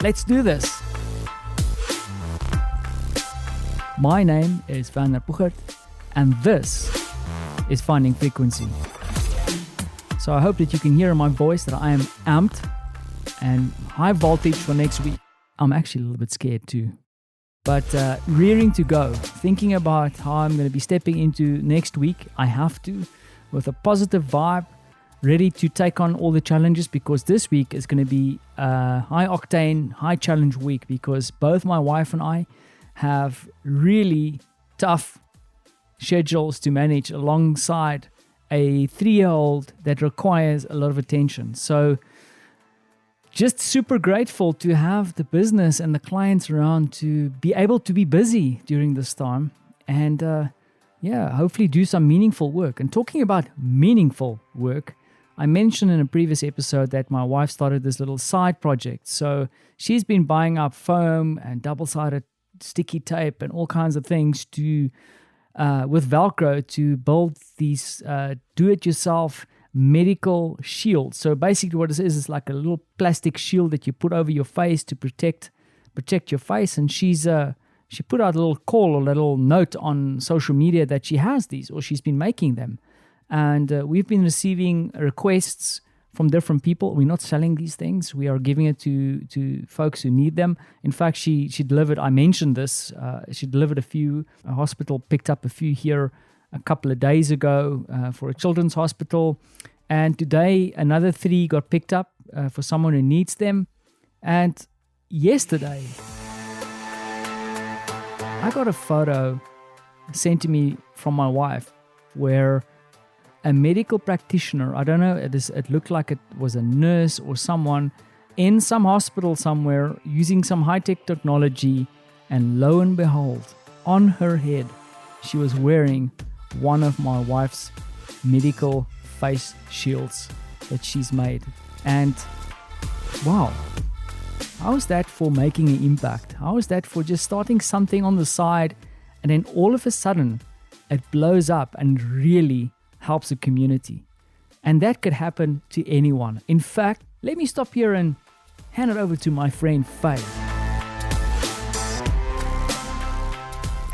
Let's do this. My name is Van Puchert, and this is Finding Frequency. So I hope that you can hear in my voice that I am amped and high voltage for next week. I'm actually a little bit scared too. But rearing to go, thinking about how I'm going to be stepping into next week. I have to, with a positive vibe, ready to take on all the challenges, because this week is going to be a high octane, high challenge week, because both my wife and I have really tough schedules to manage alongside a 3-year-old that requires a lot of attention. So just super grateful to have the business and the clients around to be able to be busy during this time and hopefully do some meaningful work. And talking about meaningful work, I mentioned in a previous episode that my wife started this little side project. So she's been buying up foam and double-sided sticky tape and all kinds of things to with Velcro to build these do-it-yourself medical shield. So basically what it is like a little plastic shield that you put over your face to protect your face. And she put out a little call or a little note on social media that she has these, or she's been making them. And we've been receiving requests from different people. We're not selling these things. We are giving it to folks who need them. In fact, she delivered, I mentioned this, she delivered a few. A hospital picked up a few here a couple of days ago for a children's hospital. And today, another 3 got picked up for someone who needs them. And yesterday, I got a photo sent to me from my wife where a medical practitioner, I don't know, it looked like it was a nurse or someone in some hospital somewhere using some high-tech technology, and lo and behold, on her head, she was wearing one of my wife's medical face shields that she's made. And wow, how is that for making an impact? How is that for just starting something on the side and then all of a sudden it blows up and really helps the community? And that could happen to anyone. In fact, let me stop here and hand it over to my friend Fei.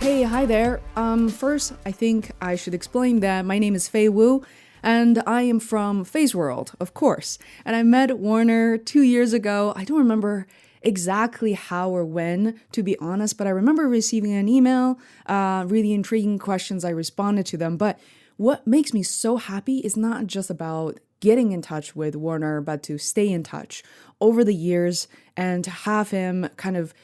Hey, hi there. First, I think I should explain that my name is Fei Wu, and I am from Fei's World, of course. And I met Warner 2 years ago. I don't remember exactly how or when, to be honest, but I remember receiving an email, really intriguing questions. I responded to them. But what makes me so happy is not just about getting in touch with Warner, but to stay in touch over the years and to have him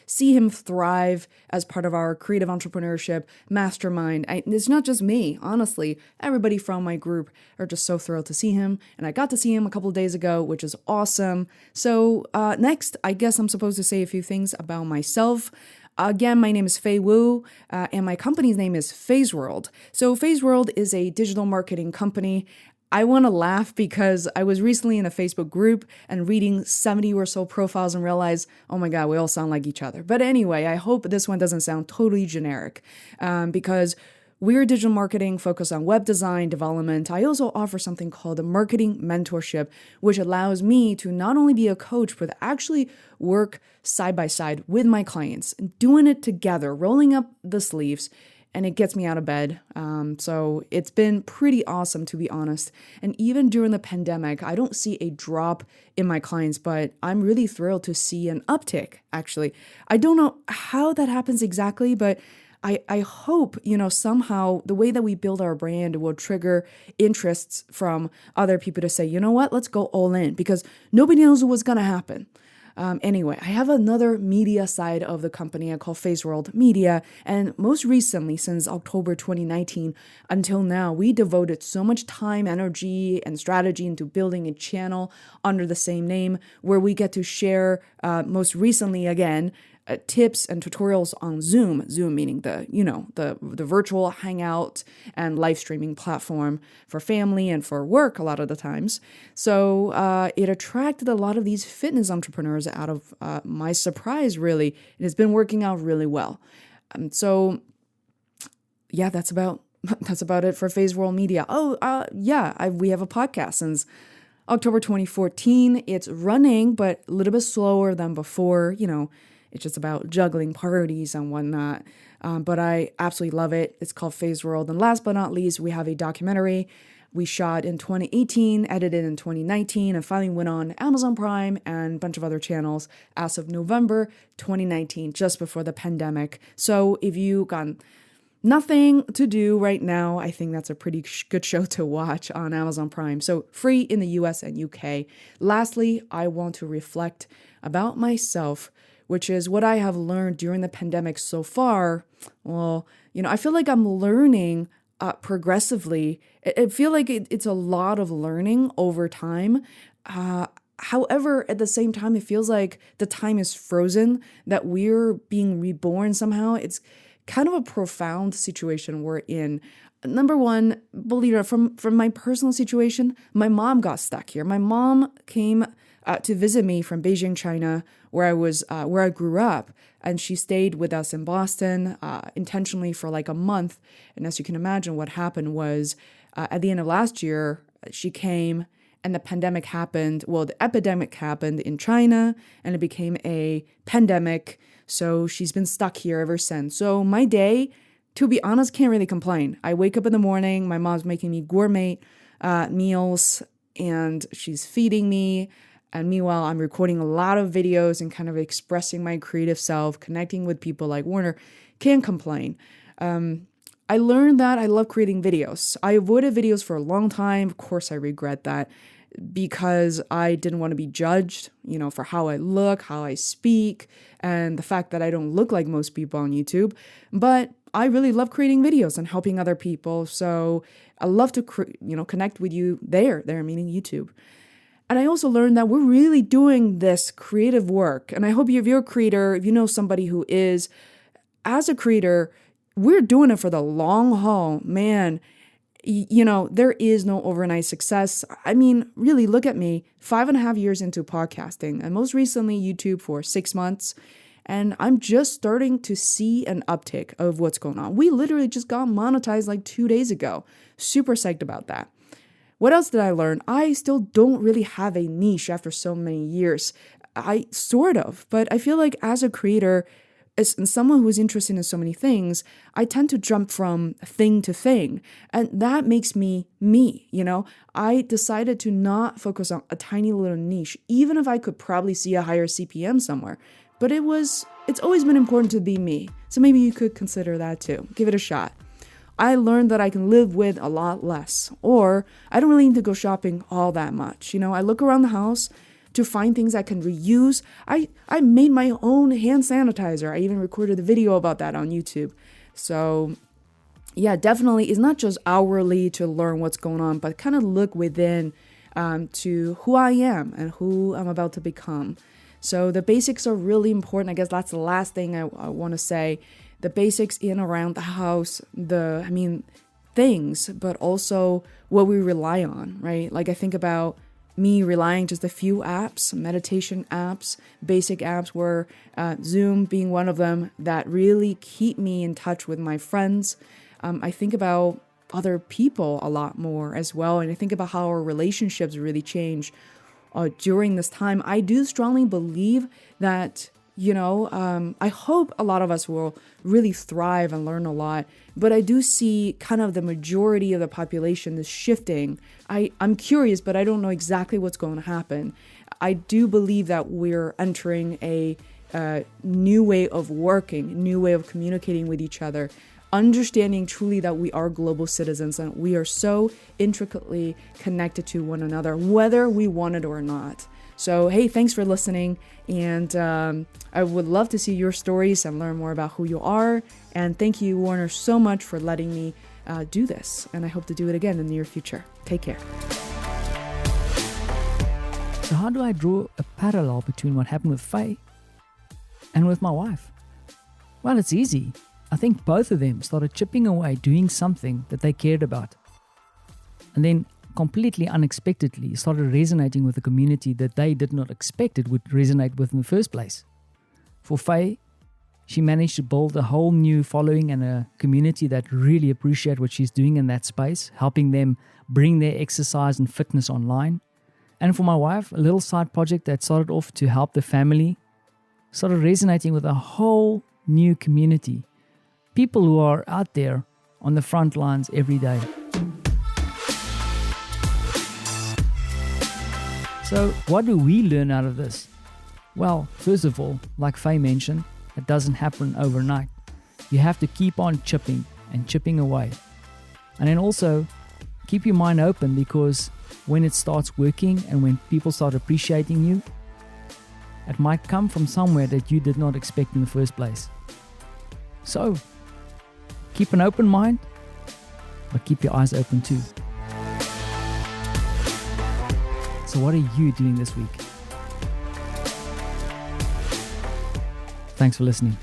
see him thrive as part of our creative entrepreneurship mastermind. It's not just me, honestly. Everybody from my group are just so thrilled to see him. And I got to see him a couple of days ago, which is awesome. So next, I guess I'm supposed to say a few things about myself. Again, my name is Fei Wu, and my company's name is Fei's World. So Fei's World is a digital marketing company. I want to laugh because I was recently in a Facebook group and reading 70 or so profiles and realized, oh my God, we all sound like each other. But anyway, I hope this one doesn't sound totally generic because we're digital marketing focused on web design development. I also offer something called a marketing mentorship, which allows me to not only be a coach, but actually work side by side with my clients, doing it together, rolling up the sleeves, and it gets me out of bed. So it's been pretty awesome, to be honest. And even during the pandemic, I don't see a drop in my clients, but I'm really thrilled to see an uptick, actually. I don't know how that happens exactly, but I hope, somehow the way that we build our brand will trigger interests from other people to say, you know what, let's go all in, because nobody knows what's going to happen. Anyway, I have another media side of the company I call Fei's World Media. And most recently, since October 2019 until now, we devoted so much time, energy, and strategy into building a channel under the same name where we get to share, most recently again, tips and tutorials on Zoom meaning the virtual hangout and live streaming platform for family and for work a lot of the times. So it attracted a lot of these fitness entrepreneurs out of my surprise, really. It has been working out really well. So yeah, that's about it for Fei's World Media. We have a podcast since October 2014. It's running, but a little bit slower than before. It's just about juggling parties and whatnot. But I absolutely love it. It's called Fei's World. And last but not least, we have a documentary we shot in 2018, edited in 2019, and finally went on Amazon Prime and a bunch of other channels as of November 2019, just before the pandemic. So if you got nothing to do right now, I think that's a pretty good show to watch on Amazon Prime. So free in the US and UK. Lastly, I want to reflect about myself, which is what I have learned during the pandemic so far. Well, I feel like I'm learning progressively. I feel like it's a lot of learning over time. However, at the same time, it feels like the time is frozen, that we're being reborn somehow. It's kind of a profound situation we're in. Number one, believe it, from my personal situation, my mom got stuck here. My mom came to visit me from Beijing, China, where I grew up, and she stayed with us in Boston intentionally for like a month. And as you can imagine, what happened was at the end of last year, she came and the pandemic happened. Well, the epidemic happened in China, and it became a pandemic. So she's been stuck here ever since. So my day, to be honest, can't really complain. I wake up in the morning, my mom's making me gourmet meals, and she's feeding me. And meanwhile, I'm recording a lot of videos and kind of expressing my creative self, connecting with people like Warner. Can't complain. I learned that I love creating videos. I avoided videos for a long time. Of course, I regret that because I didn't want to be judged, for how I look, how I speak, and the fact that I don't look like most people on YouTube. But I really love creating videos and helping other people. So I love to, connect with you there, meaning YouTube. And I also learned that we're really doing this creative work. And I hope if you're a creator, if you know somebody who is, as a creator, we're doing it for the long haul. Man, there is no overnight success. I mean, really, look at me, 5.5 years into podcasting, and most recently YouTube for 6 months. And I'm just starting to see an uptick of what's going on. We literally just got monetized like 2 days ago. Super psyched about that. What else did I learn? I still don't really have a niche after so many years. I sort of, but I feel like as a creator, as someone who's interested in so many things, I tend to jump from thing to thing. And that makes me. I decided to not focus on a tiny little niche, even if I could probably see a higher CPM somewhere. But it's always been important to be me. So maybe you could consider that too. Give it a shot. I learned that I can live with a lot less, or I don't really need to go shopping all that much. I look around the house to find things I can reuse. I made my own hand sanitizer. I even recorded a video about that on YouTube. So yeah, definitely it's not just hourly to learn what's going on, but kind of look within to who I am and who I'm about to become. So the basics are really important. I guess that's the last thing I want to say. The basics in around the house, things, but also what we rely on, right? Like I think about me relying just a few apps, meditation apps, basic apps where Zoom being one of them that really keep me in touch with my friends. I think about other people a lot more as well. And I think about how our relationships really change during this time. I do strongly believe that I hope a lot of us will really thrive and learn a lot, but I do see kind of the majority of the population is shifting. I'm curious, but I don't know exactly what's going to happen. I do believe that we're entering a new way of working, new way of communicating with each other, understanding truly that we are global citizens and we are so intricately connected to one another, whether we want it or not. So, hey, thanks for listening. And I would love to see your stories and learn more about who you are. And thank you, Warner, so much for letting me do this. And I hope to do it again in the near future. Take care. So how do I draw a parallel between what happened with Fei and with my wife? Well, it's easy. I think both of them started chipping away doing something that they cared about. And then completely unexpectedly started resonating with a community that they did not expect it would resonate with in the first place. For Fei, she managed to build a whole new following and a community that really appreciate what she's doing in that space, helping them bring their exercise and fitness online. And for my wife, a little side project that started off to help the family started resonating with a whole new community. People who are out there on the front lines every day. So what do we learn out of this? Well, first of all, like Fei mentioned, it doesn't happen overnight. You have to keep on chipping and chipping away. And then also, keep your mind open, because when it starts working and when people start appreciating you, it might come from somewhere that you did not expect in the first place. So, keep an open mind, but keep your eyes open too. So what are you doing this week? Thanks for listening.